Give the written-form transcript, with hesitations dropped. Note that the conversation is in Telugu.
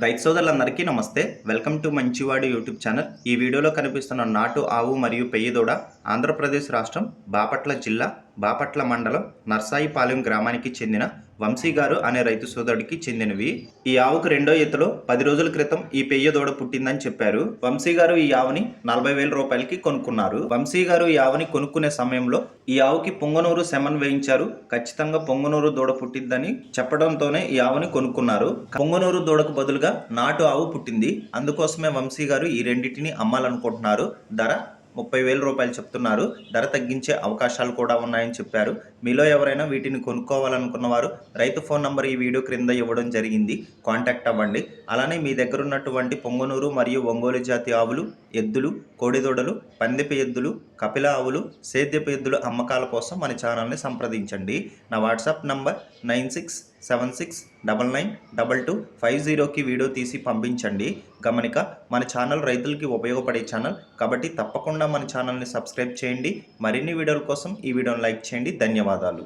రైతు సోదరులందరికీ నమస్తే. వెల్కమ్ టు మంచివాడు యూట్యూబ్ ఛానల్. ఈ వీడియోలో కనిపిస్తున్న నాటు ఆవు మరియు పెయ్యి దూడ ఆంధ్రప్రదేశ్ రాష్ట్రం బాపట్ల జిల్లా బాపట్ల మండలం నర్సాయిపాలెం గ్రామానికి చెందిన వంశీ గారు అనే రైతు సోదరుడికి చెందినవి. ఈ ఆవుకు రెండో ఈతలో 10 రోజుల క్రితం ఈ పెయ్య దూడ పుట్టిందని చెప్పారు. వంశీ గారు ఈ ఆవుని 40,000 రూపాయలకి కొనుక్కున్నారు. వంశీ గారు ఈ ఆవుని కొనుక్కునే సమయంలో ఈ ఆవుకి పొంగనూరు సెమన్ వేయించారు. ఖచ్చితంగా పొంగనూరు దూడ పుట్టిద్దని చెప్పడంతోనే ఈ ఆవుని కొనుక్కున్నారు. పొంగనూరు దూడకు బదులుగా నాటు ఆవు పుట్టింది. అందుకోసమే వంశీ గారు ఈ రెండింటిని అమ్మాలనుకుంటున్నారు. ధర 30,000 రూపాయలు చెప్తున్నారు. ధర తగ్గించే అవకాశాలు కూడా ఉన్నాయని చెప్పారు. మీలో ఎవరైనా వీటిని కొనుక్కోవాలనుకున్న వారు రైతు ఫోన్ నంబర్ ఈ వీడియో క్రింద ఇవ్వడం జరిగింది. కాంటాక్ట్ అవ్వండి. అలానే మీ దగ్గర ఉన్నటువంటి పొంగనూరు మరియు ఒంగోలు జాతి ఆవులు, ఎద్దులు, కోడిదూడలు, పందెపు ఎద్దులు, కపిల ఆవులు, సేద్యపు ఎద్దులు అమ్మకాల కోసం మన ఛానల్ని సంప్రదించండి. నా వాట్సాప్ నంబర్ 9676992250కి వీడియో తీసి పంపించండి. గమనిక, మన ఛానల్ రైతులకి ఉపయోగపడే ఛానల్ కాబట్టి తప్పకుండా మన ఛానల్ని సబ్స్క్రైబ్ చేయండి. మరిన్ని వీడియోల కోసం ఈ వీడియోని లైక్ చేయండి. ధన్యవాదాలు.